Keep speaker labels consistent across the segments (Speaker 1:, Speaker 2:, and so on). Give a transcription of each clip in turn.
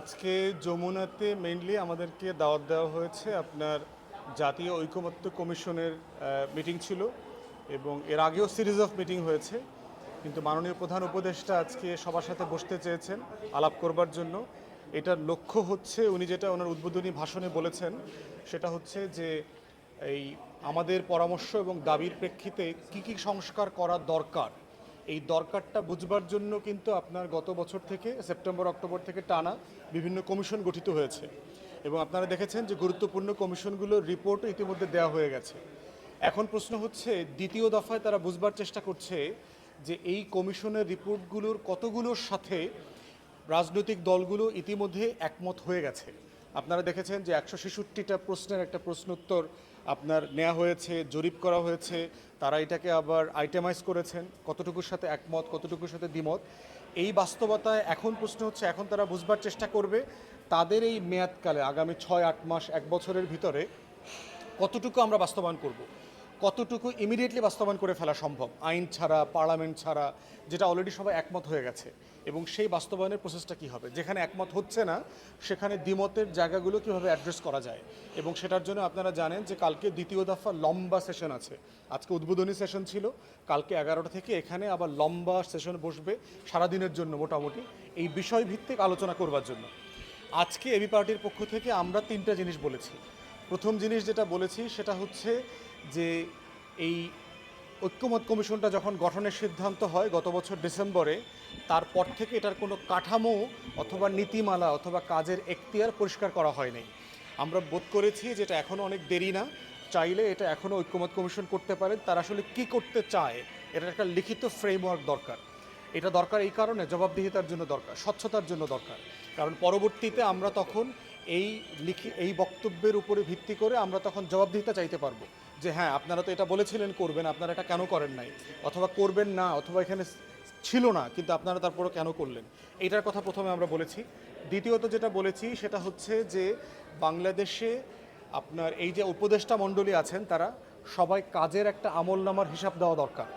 Speaker 1: আজকে যমুনাতে মেইনলি আমাদেরকে দাওয়াত দেওয়া হয়েছে আপনার জাতীয় ঐকমত্য কমিশনের মিটিং ছিল এবং এর আগেও সিরিজ অফ মিটিং হয়েছে, কিন্তু মাননীয় প্রধান উপদেষ্টা আজকে সবার সাথে বসতে চেয়েছেন আলাপ করবার জন্য। এটার লক্ষ্য হচ্ছে উনি যেটা ওনার উদ্বোধনী ভাষণে বলেছেন সেটা হচ্ছে যে এই আমাদের পরামর্শ এবং দাবির প্রেক্ষিতে কি কি সংস্কার করা দরকার, এই দরকারটা বুঝবার জন্য কিন্তু আপনার গত বছর থেকে সেপ্টেম্বর অক্টোবর থেকে টানা বিভিন্ন কমিশন গঠিত হয়েছে এবং আপনারা দেখেছেন যে গুরুত্বপূর্ণ কমিশনগুলোর রিপোর্টও ইতিমধ্যে দেওয়া হয়ে গেছে। এখন প্রশ্ন হচ্ছে দ্বিতীয় দফায় তারা বুঝবার চেষ্টা করছে যে এই কমিশনের রিপোর্টগুলোর কতগুলোর সাথে রাজনৈতিক দলগুলো ইতিমধ্যে একমত হয়ে গেছে। আপনারা দেখেছেন যে 166টা প্রশ্নের একটা প্রশ্নোত্তর আপনার নেওয়া হয়েছে, জরিপ করা হয়েছে, তারা এটাকে আবার আইটেমাইজ করেছেন কতটুকুর সাথে একমত কতটুকুর সাথে দ্বিমত। এই বাস্তবতায় এখন প্রশ্ন হচ্ছে, এখন তারা বুঝবার চেষ্টা করবে তাদের এই মেয়াদকালে আগামী 6-8 মাস 1 বছরের ভিতরে কতটুকু আমরা বাস্তবায়ন করব, কতটুকু ইমিডিয়েটলি বাস্তবায়ন করে ফেলা সম্ভব আইন ছাড়া, পার্লামেন্ট ছাড়া, যেটা অলরেডি সবাই একমত হয়ে গেছে, এবং সেই বাস্তবায়নের প্রসেসটা কী হবে। যেখানে একমত হচ্ছে না সেখানে দ্বিমতের জায়গাগুলো কীভাবে অ্যাড্রেস করা যায়। এবং সেটার জন্য আপনারা জানেন যে কালকে দ্বিতীয় দফা লম্বা সেশন আছে। আজকে উদ্বোধনী সেশন ছিল, কালকে 11টা থেকে এখানে আবার লম্বা সেশন বসবে সারাদিনের জন্য মোটামুটি এই বিষয়ভিত্তিক আলোচনা করবার জন্য। আজকে এবি পার্টির পক্ষ থেকে আমরা 3টা জিনিস বলেছি। প্রথম জিনিস যেটা বলেছি সেটা হচ্ছে যে এই ঐক্যমত কমিশনটা যখন গঠনের সিদ্ধান্ত হয় গত বছর ডিসেম্বরে, তারপর থেকে এটার কোনো কাঠামো অথবা নীতিমালা অথবা কাজের এখতিয়ার পরিষ্কার করা হয়নি। আমরা বোধ করেছি যে এটা এখনও অনেক দেরি না, চাইলে এটা এখনও ঐক্যমত কমিশন করতে পারেন। তারা আসলে কী করতে চায় এটার একটা লিখিত ফ্রেমওয়ার্ক দরকার। এটা দরকার এই কারণে, জবাবদিহিতার জন্য দরকার, স্বচ্ছতার জন্য দরকার। কারণ পরবর্তীতে আমরা তখন এই বক্তব্যের উপরে ভিত্তি করে আমরা তখন জবাবদিহিতা চাইতে পারবো যে হ্যাঁ আপনারা তো এটা বলেছিলেন করবেন, আপনারা এটা কেন করেন নাই, অথবা করবেন না, অথবা এখানে ছিল না কিন্তু আপনারা তারপরও কেন করলেন। এইটার কথা প্রথমে আমরা বলেছি। দ্বিতীয়ত যেটা বলেছি সেটা হচ্ছে যে বাংলাদেশে আপনার এই যে উপদেষ্টা মণ্ডলী আছেন তারা সবাই কাজের একটা আমলনামার হিসাব দেওয়া দরকার।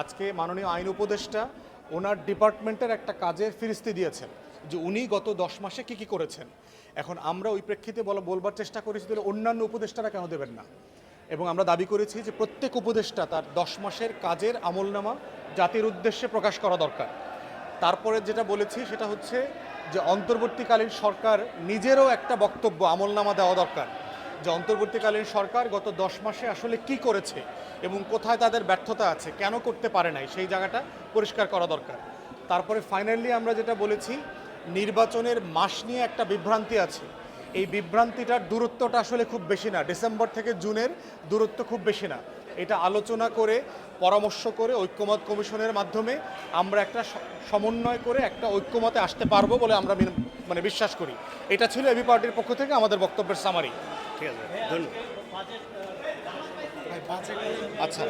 Speaker 1: আজকে মাননীয় আইন উপদেষ্টা ওনার ডিপার্টমেন্টের একটা কাজের ফিরিস্তি দিয়েছেন যে উনি গত 10 মাসে কী কী করেছেন। এখন আমরা ওই প্রেক্ষিতে বলবার চেষ্টা করেছি তাহলে অন্যান্য উপদেষ্টারা কেন দেবেন না, এবং আমরা দাবি করেছি যে প্রত্যেক উপদেষ্টা তার 10 মাসের কাজের আমলনামা জাতির উদ্দেশ্যে প্রকাশ করা দরকার। তারপরে যেটা বলেছি সেটা হচ্ছে যে অন্তর্বর্তীকালীন সরকার নিজেরও একটা বক্তব্য আমলনামা দেওয়া দরকার, যে অন্তর্বর্তীকালীন সরকার গত 10 মাসে আসলে কি করেছে এবং কোথায় তাদের ব্যর্থতা আছে, কেন করতে পারে নাই, সেই জায়গাটা পরিষ্কার করা দরকার। তারপরে ফাইনালি আমরা যেটা বলেছি, নির্বাচনের মাস নিয়ে একটা বিভ্রান্তি আছে, এই বিভ্রান্তিটার দূরত্বটা আসলে খুব বেশি না, ডিসেম্বর থেকে জুনের দূরত্ব খুব বেশি না। এটা আলোচনা করে পরামর্শ করে ঐক্যমত কমিশনের মাধ্যমে আমরা একটা সমন্বয় করে একটা ঐক্যমতে আসতে পারবো বলে আমরা বিশ্বাস করি। এটা ছিল এবি পার্টির পক্ষ থেকে আমাদের বক্তব্যের সামারি। ঠিক আছে, ধন্যবাদ। আচ্ছা।